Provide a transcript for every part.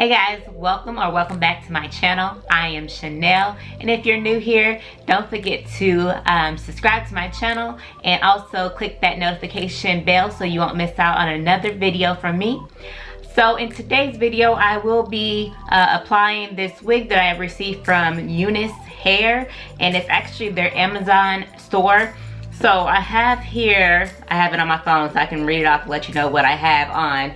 Hey guys, welcome back to my channel. I am Chanel, and if you're new here, don't forget to subscribe to my channel and also click that notification bell so you won't miss out on another video from me. So in today's video, I will be applying this wig that I have received from UNice hair, and it's actually their Amazon store. So I have it on my phone so I can read it off and let you know what I have on.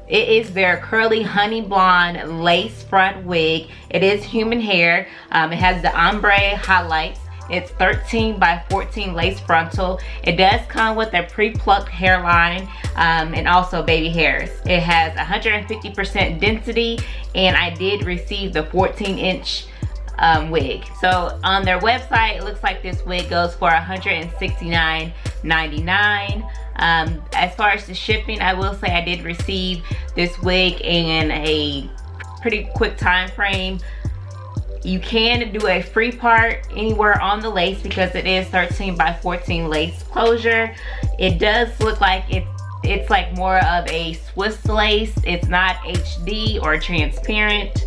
It is their curly honey blonde lace front wig. It is human hair. It has the ombre highlights. It's 13 by 14 lace frontal. It does come with a pre-plucked hairline and also baby hairs. It has 150% density, and I did receive the 14-inch wig. So on their website, it looks like this wig goes for $169.99. As far as the shipping, I will say I did receive this wig in a pretty quick time frame. You can do a free part anywhere on the lace because it is 13 by 14 lace closure. It does look like it's like more of a Swiss lace. It's not HD or transparent.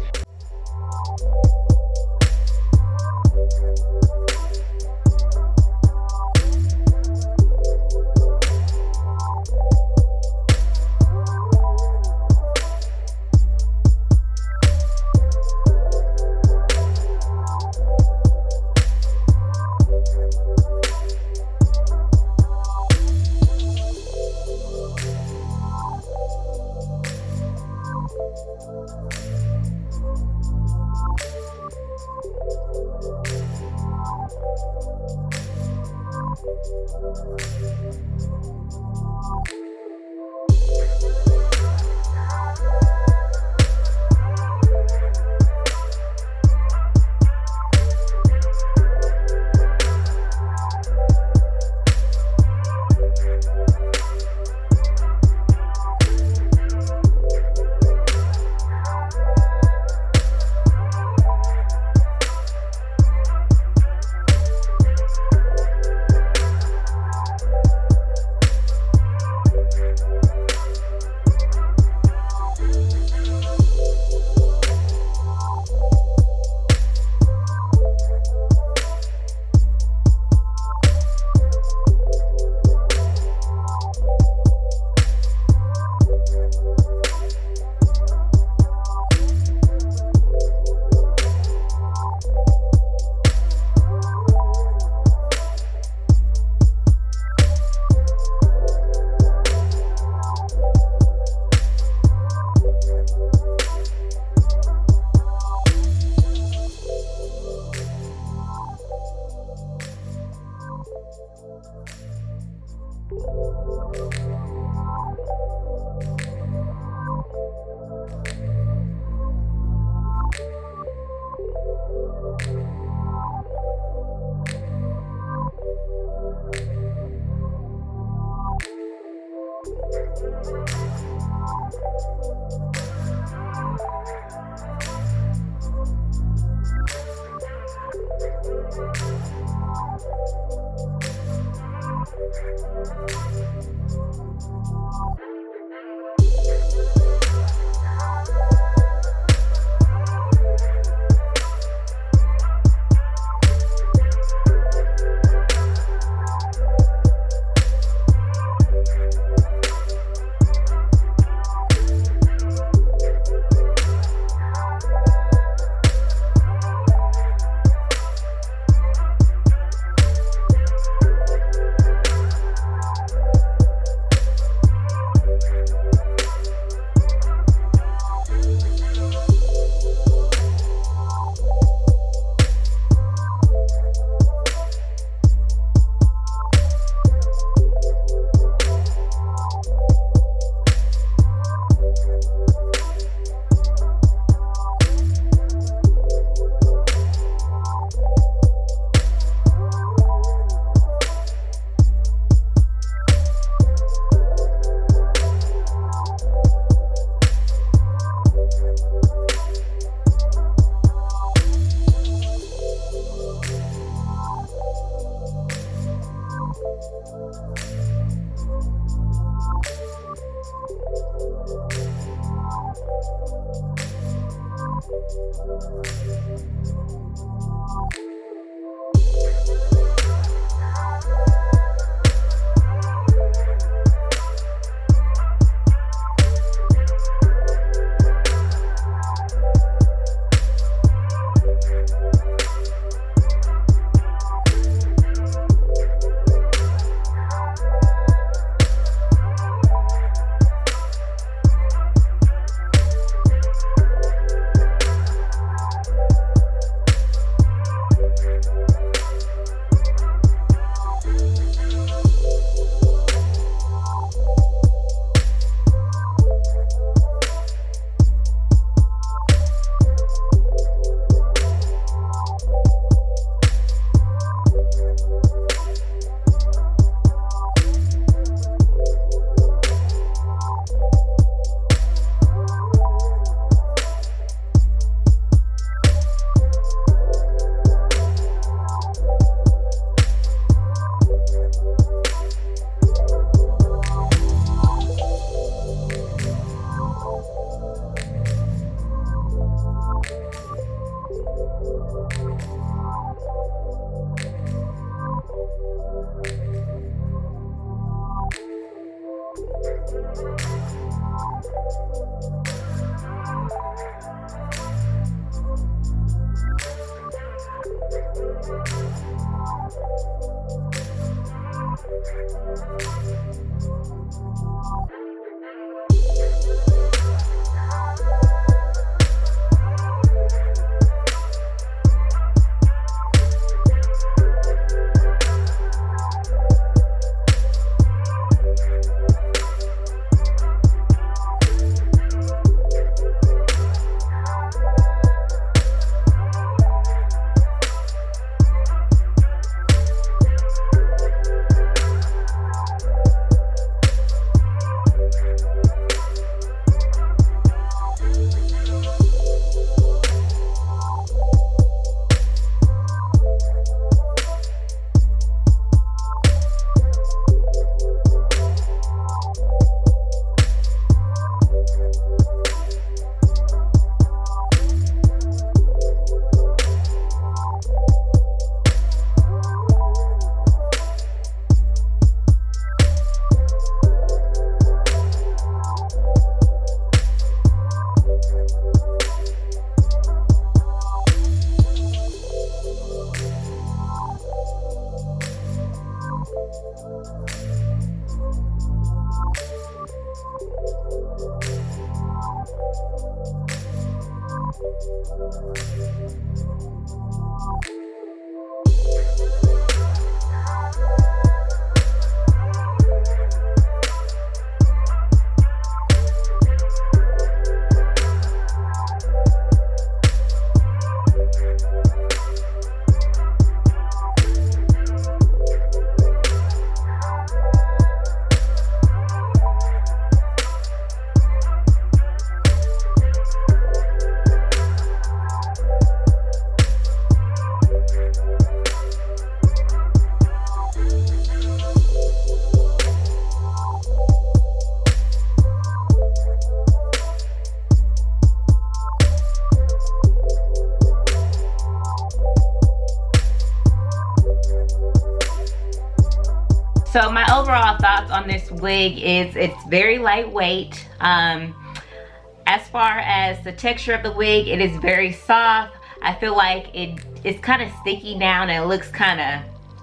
So my overall thoughts on this wig is it's very lightweight. As far as the texture of the wig, it is very soft. I feel like it's kind of sticky now, and it looks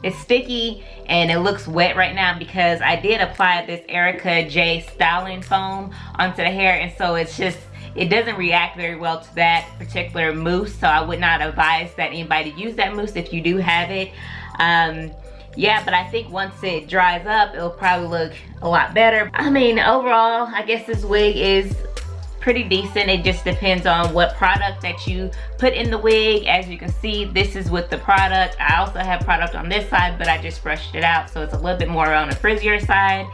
it's sticky and it looks wet right now because I did apply this Erica J styling foam onto the hair, and so it doesn't react very well to that particular mousse. So I would not advise that anybody use that mousse if you do have it. Yeah, but I think once it dries up, it'll probably look a lot better. I mean, overall, I guess this wig is pretty decent. It just depends on what product that you put in the wig. As you can see, this is with the product. I also have product on this side, but I just brushed it out, so it's a little bit more on the frizzier side.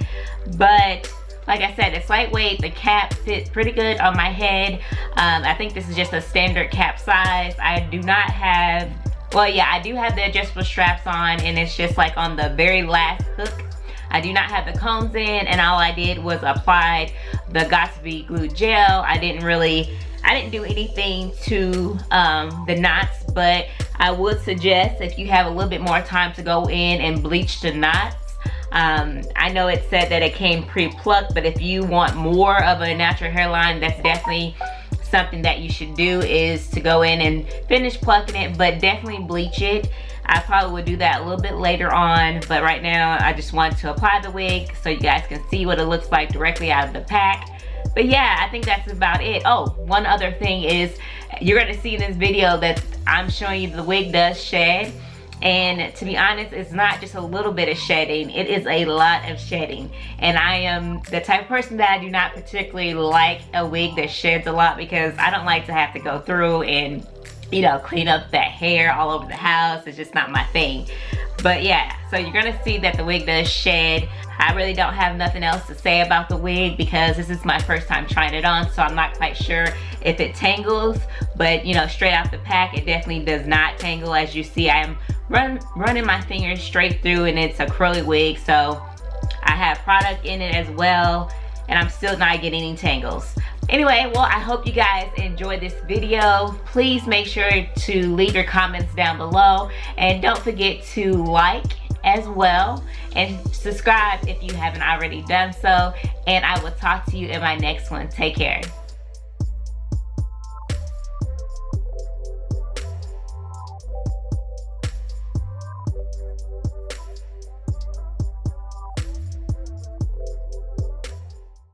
But like I said, it's lightweight. The cap fits pretty good on my head. I think this is just a standard cap size. I do not have, well, yeah, I do have the adjustable straps on, and it's just like on the very last hook. I do not have the combs in, and all I did was apply the Got2b glue gel. I didn't really I didn't do anything to the knots, but I would suggest if you have a little bit more time to go in and bleach the knots. I know it said that it came pre-plucked, but if you want more of a natural hairline, that's definitely something that you should do, is to go in and finish plucking it, but definitely bleach it. I probably would do that a little bit later on, but right now I just want to apply the wig so you guys can see what it looks like directly out of the pack. But yeah, I think that's about it. Oh, one other thing is, you're gonna see in this video that I'm showing you the Wig Does Shed. And to be honest, it's not just a little bit of shedding, it is a lot of shedding. And I am the type of person that I do not particularly like a wig that sheds a lot, because I don't like to have to go through and, you know, clean up that hair all over the house. It's just not my thing. But yeah, so you're gonna see that the wig does shed. I really don't have nothing else to say about the wig because this is my first time trying it on, so I'm not quite sure if it tangles. But you know, straight out the pack, it definitely does not tangle. As you see, I'm running my fingers straight through, and it's a curly wig, so I have product in it as well, and I'm still not getting any tangles. Anyway, well, I hope you guys enjoyed this video. Please make sure to leave your comments down below, and don't forget to like as well, and subscribe if you haven't already done so, and I will talk to you in my next one. Take care.